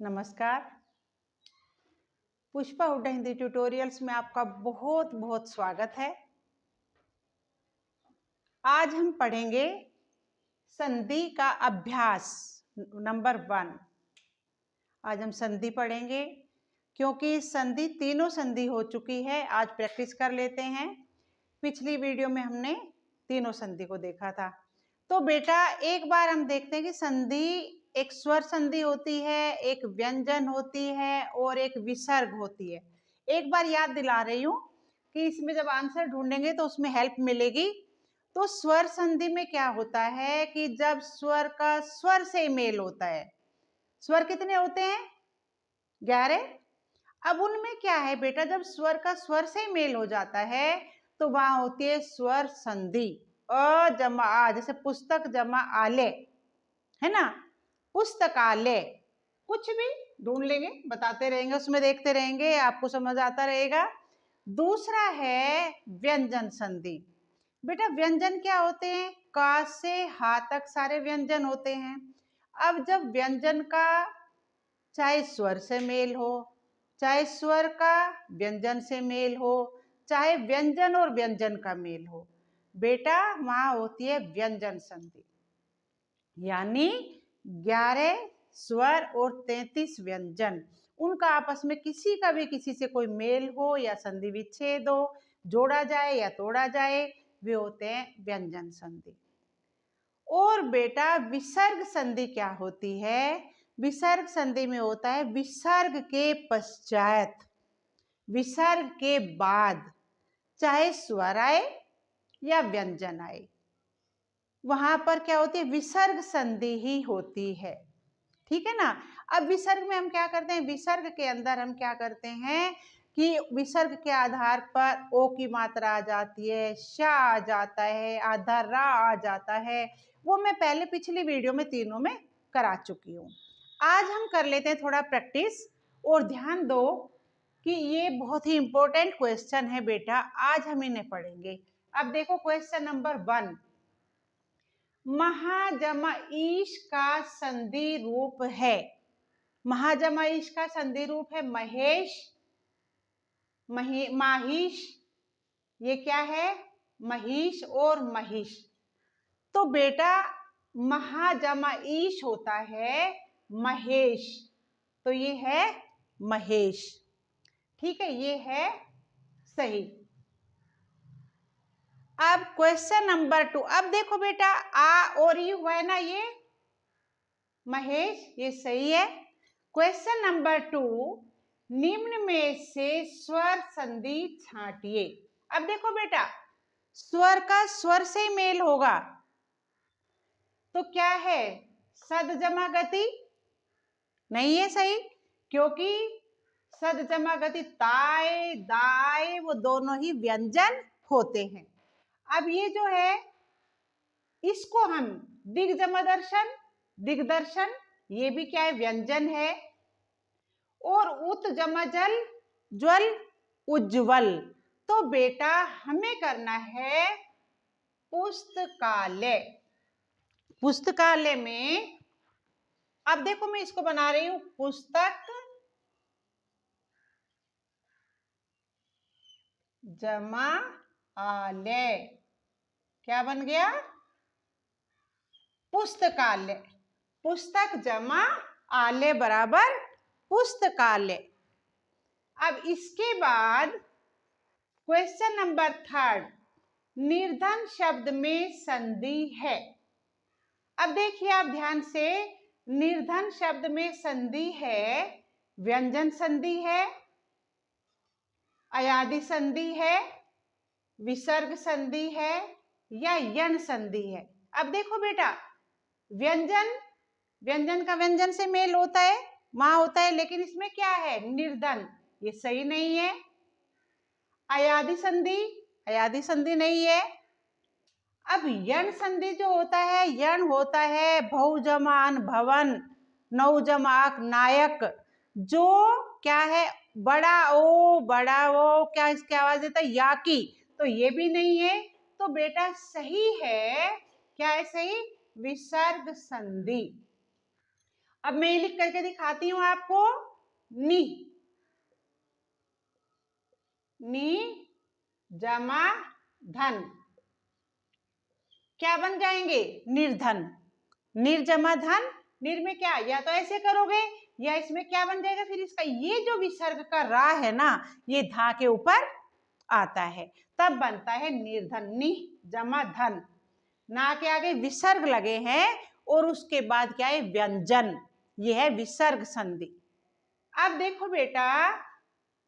नमस्कार। पुष्पा हुड्डा हिंदी ट्यूटोरियल्स में आपका बहुत बहुत स्वागत है। आज हम पढ़ेंगे संधि का अभ्यास नंबर 1। आज हम संधि पढ़ेंगे क्योंकि संधि तीनों संधि हो चुकी है। आज प्रैक्टिस कर लेते हैं। पिछली वीडियो में हमने तीनों संधि को देखा था। तो बेटा एक बार हम देखते हैं कि संधि एक स्वर संधि होती है, एक व्यंजन होती है और एक विसर्ग होती है। एक बार याद दिला रही हूँ कि इसमें जब आंसर ढूंढेंगे तो उसमें हेल्प मिलेगी। तो स्वर संधि में क्या होता है कि जब स्वर का स्वर से मेल होता है। स्वर कितने होते हैं? 11। अब उनमें क्या है बेटा, जब स्वर का स्वर से मेल हो जाता है तो वहां होती है स्वर संधि। अ जमा आ, जैसे पुस्तक जमा आले, है ना, पुस्तकालय। कुछ भी ढूंढ लेंगे, बताते रहेंगे, उसमें देखते रहेंगे, आपको समझ आता रहेगा। दूसरा है व्यंजन संधि। बेटा व्यंजन क्या होते हैं? का से हा तक सारे व्यंजन होते हैं। अब जब व्यंजन का चाहे स्वर से मेल हो, चाहे स्वर का व्यंजन से मेल हो, चाहे व्यंजन और व्यंजन का मेल हो, बेटा वहां होती है व्यंजन संधि। यानी 11 स्वर और 33 व्यंजन, उनका आपस में किसी का भी किसी से कोई मेल हो या संधि विच्छेद हो, जोड़ा जाए या तोड़ा जाए, वे होते हैं व्यंजन संधि। और बेटा विसर्ग संधि क्या होती है? विसर्ग संधि में होता है विसर्ग के पश्चात, विसर्ग के बाद चाहे स्वर आए या व्यंजन आए, वहां पर क्या होती है? विसर्ग संधि ही होती है। ठीक है ना। अब विसर्ग में हम क्या करते हैं? विसर्ग के अंदर हम क्या करते हैं कि विसर्ग के आधार पर ओ की मात्रा आ जाती है, शा आ जाता है, आधा रा आ जाता है। वो मैं पहले पिछली वीडियो में तीनों में करा चुकी हूँ। आज हम कर लेते हैं थोड़ा प्रैक्टिस। और ध्यान दो कि ये बहुत ही इंपॉर्टेंट क्वेश्चन है बेटा, आज हम इन्हें पढ़ेंगे। अब देखो क्वेश्चन नंबर 1। महाजमा ईश का संधि रूप है। महाजमा ईश का संधि रूप है महेश, माहिश। ये क्या है? महिष और महिष। तो बेटा महाजमा ईश होता है महेश, तो ये है महेश। ठीक है, ये है सही। अब क्वेश्चन नंबर 2। अब देखो बेटा आ और यू हुआ है ना, ये महेश, ये सही है। क्वेश्चन नंबर 2, निम्न में से स्वर संधि छांटिए। अब देखो बेटा स्वर का स्वर से मेल होगा तो क्या है? सद जमा गति नहीं है सही, क्योंकि सद जमा गति ताए दाए वो दोनों ही व्यंजन होते हैं। अब ये जो है इसको हम दिग्जमदर्शन, दिग्दर्शन, ये भी क्या है? व्यंजन है। और उत जमा जल, ज्वल, उज्ज्वल। तो बेटा हमें करना है पुस्तकालय। पुस्तकालय में अब देखो मैं इसको बना रही हूं पुस्तक जमा आलय। क्या बन गया? पुस्तकालय। पुस्तक जमा आलय बराबर पुस्तकालय। अब इसके बाद क्वेश्चन नंबर 3, निर्धन शब्द में संधि है। अब देखिए आप ध्यान से, निर्धन शब्द में संधि है, व्यंजन संधि है, अयादि संधि है, विसर्ग संधि है या यण संधि है। अब देखो बेटा व्यंजन, व्यंजन का व्यंजन से मेल होता है, वहां होता है, लेकिन इसमें क्या है? निर्धन, ये सही नहीं है। अयादि संधि, अयादि संधि नहीं है। अब यण संधि जो होता है, यण होता है बहुजमान भवन, नौजमाक नायक, जो क्या है? बड़ा ओ, बड़ा ओ, क्या इसकी आवाज देता है? या की। तो ये भी नहीं है। तो बेटा सही है, क्या है सही? विसर्ग संधि। अब मैं ये लिख करके दिखाती हूं आपको। नी, नी जमा धन क्या बन जाएंगे? निर्धन। निर जमा धन, निर में क्या, या तो ऐसे करोगे या इसमें क्या बन जाएगा फिर इसका, ये जो विसर्ग का रा है ना, ये धा के ऊपर आता है, तब बनता है निर्धन। नि जमा धन, ना के आगे विसर्ग लगे हैं और उसके बाद क्या है? व्यंजन। ये है विसर्ग संधि। अब देखो बेटा,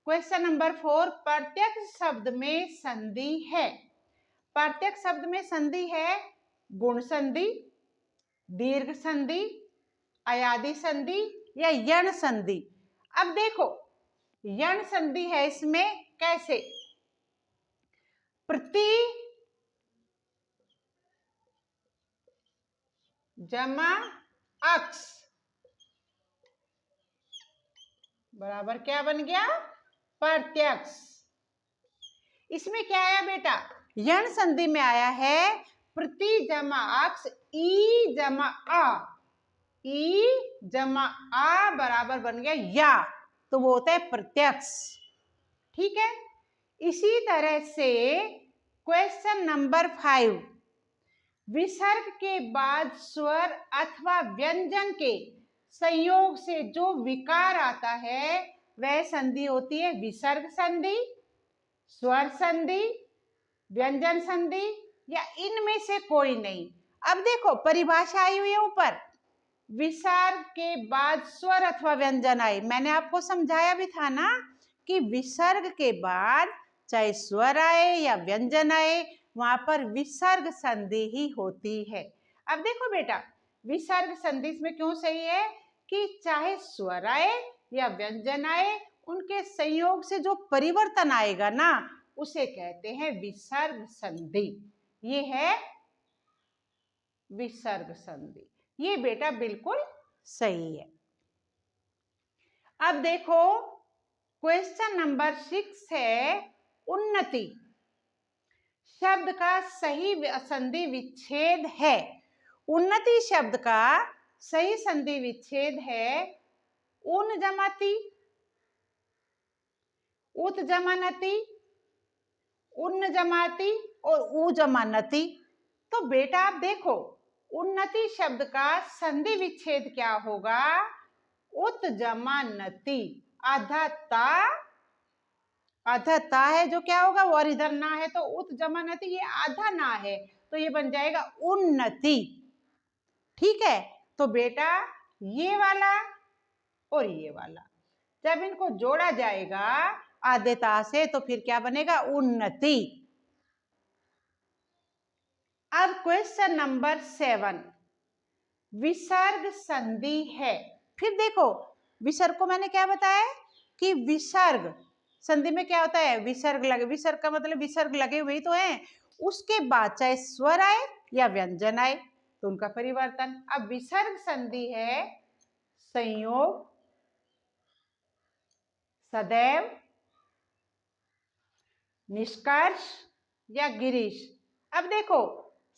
क्वेश्चन नंबर 4, प्रत्यक्ष शब्द में संधि है। प्रत्यक्ष शब्द में संधि है गुण संधि, दीर्घ संधि, अयादि संधि या यण संधि। अब देखो, यण संधि है इसमें कैसे? प्रति जमा अक्ष बराबर क्या बन गया? प्रत्यक्ष। इसमें क्या आया बेटा? यण संधि में आया है प्रति जमा अक्ष ई जमा आ, ई जमा आ बराबर बन गया या, तो वो होता है प्रत्यक्ष। ठीक है। इसी तरह से क्वेश्चन नंबर 5, विसर्ग के बाद स्वर अथवा व्यंजन के संयोग से जो विकार आता है वह संधि होती है विसर्ग संधि, स्वर संधि, व्यंजन संधि या इनमें से कोई नहीं। अब देखो परिभाषा आई हुई है ऊपर, विसर्ग के बाद स्वर अथवा व्यंजन आए। मैंने आपको समझाया भी था ना कि विसर्ग के बाद चाहे स्वर आए या व्यंजन आए, वहां पर विसर्ग संधि ही होती है। अब देखो बेटा, विसर्ग संधि इसमें क्यों सही है कि चाहे स्वर आए या व्यंजन आए, उनके संयोग से जो परिवर्तन आएगा ना, उसे कहते हैं विसर्ग संधि। ये है विसर्ग संधि। ये बेटा बिल्कुल सही है। अब देखो क्वेश्चन नंबर 6 है उन्नति शब्द का सही संधि विच्छेद है। उन्नति शब्द का सही संधि विच्छेद है उन जमाति, उत जमानति, उन्न जमाति और उ जमानति। तो बेटा आप देखो, उन्नति शब्द का संधि विच्छेद क्या होगा? उत जमानति, आधा ता, आधा ता है जो क्या होगा, वो और इधर ना है, तो उत जमानति ये आधा ना है, तो ये बन जाएगा उन्नति। ठीक है। तो बेटा ये वाला और ये वाला जब इनको जोड़ा जाएगा आधे ता से, तो फिर क्या बनेगा? उन्नति। अब क्वेश्चन नंबर 7, विसर्ग संधि है। फिर देखो, विसर्ग को मैंने क्या बताया कि विसर्ग संधि में क्या होता है? विसर्ग लगे, विसर्ग का मतलब विसर्ग लगे हुए तो हैं, उसके बाद चाहे स्वर आए या व्यंजन आए तो उनका परिवर्तन। अब विसर्ग संधि है संयोग, सदैव, निष्कर्ष या गिरीश। अब देखो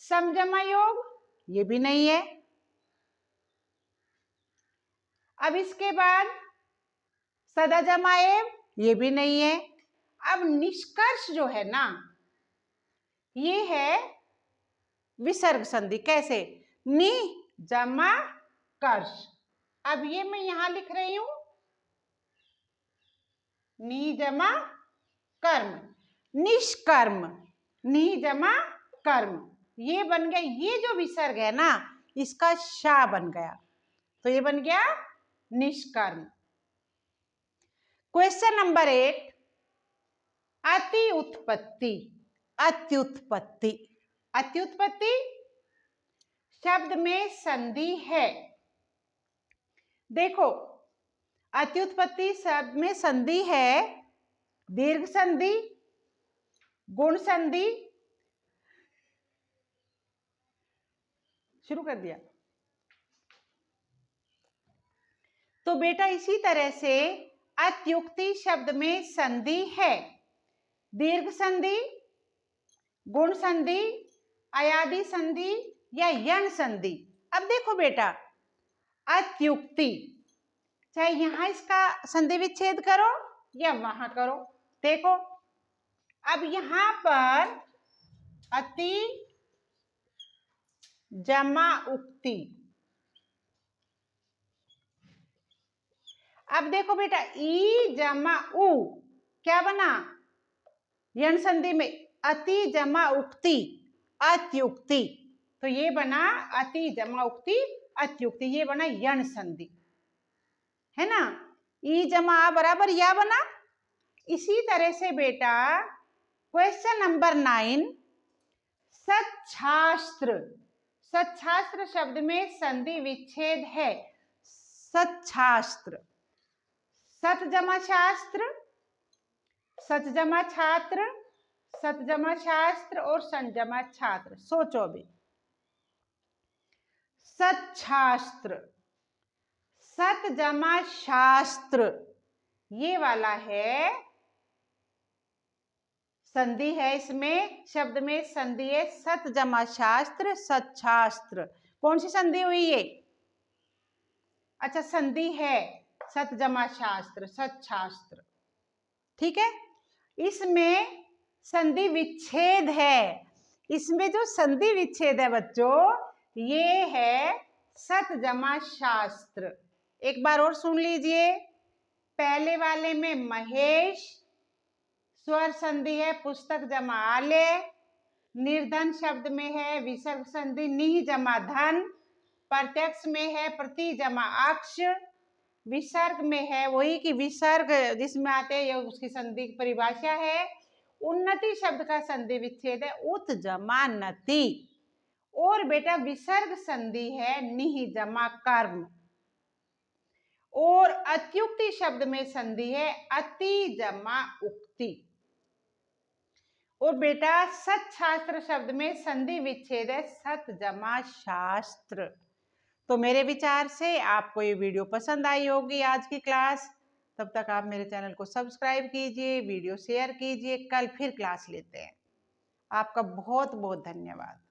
समजमा योग ये भी नहीं है। अब इसके बाद सदा जमा एव ये भी नहीं है। अब निष्कर्ष जो है ना, ये है विसर्ग संधि। कैसे? नि जमा कर्ष। अब ये मैं यहां लिख रही हूं नि जमा कर्म, निष्कर्म, नि जमा कर्म, ये बन गया। ये जो विसर्ग है ना, इसका शा बन गया, तो ये बन गया निष्कर्म। क्वेश्चन नंबर 8, अति उत्पत्ति। अत्युत्पत्ति, अत्युत्पत्ति शब्द में संधि है। देखो अत्युत्पत्ति शब्द में संधि है दीर्घ संधि, गुण संधि, शुरू कर दिया। तो बेटा इसी तरह से अत्युक्ति शब्द में संधि है दीर्घ संधि, गुण संधि, अयादि संधि या यण संधि। अब देखो बेटा, अत्युक्ति, चाहे यहां इसका संधि विच्छेद करो या वहां करो। देखो अब यहां पर अति जमा उक्ति, अब देखो बेटा ई जमा उ क्या बना यण संधि में, अति जमा उक्ति अत्युक्ति, तो ये बना अति जमा उक्ति अत्युक्ति, ये बना यण संधि, है ना। ई जमा आ बराबर या बना। इसी तरह से बेटा क्वेश्चन नंबर 9, सच्छास्त्र, सच्छास्त्र शब्द में संधि विच्छेद है। सच्छास्त्र, सत जमा शास्त्र, सत जमा छात्र, सत जमा शास्त्र और सन जमा छात्र। सोचो अभी, सच्छास्त्र, सत जमा शास्त्र, ये वाला है संधि है, इसमें शब्द में संधि है सत जमा शास्त्र सच्छास्त्र। कौन सी संधि हुई ये? अच्छा संधि है सत जमा शास्त्र सच्छास्त्र, ठीक है। इसमें संधि विच्छेद है, इसमें जो संधि विच्छेद है बच्चों ये है सत जमा शास्त्र। एक बार और सुन लीजिए, पहले वाले में महेश, स्वर संधि है पुस्तक जमा आले, निर्धन शब्द में है विसर्ग संधि निह जमा धन, प्रत्यक्ष में है प्रति जमा अक्ष, विसर्ग में है वही की विसर्ग जिसमें आते हैं उसकी संधि की परिभाषा है। उन्नति शब्द का संधि विच्छेद है उत जमा नति, और बेटा विसर्ग संधि है निह जमा कर्म, और अत्युक्ति शब्द में संधि है अति जमा उक्ति, और बेटा सच्छास्त्र शब्द में संधि विच्छेद है सत जमा शास्त्र। तो मेरे विचार से आपको ये वीडियो पसंद आई होगी आज की क्लास। तब तक आप मेरे चैनल को सब्सक्राइब कीजिए, वीडियो शेयर कीजिए। कल फिर क्लास लेते हैं। आपका बहुत बहुत धन्यवाद।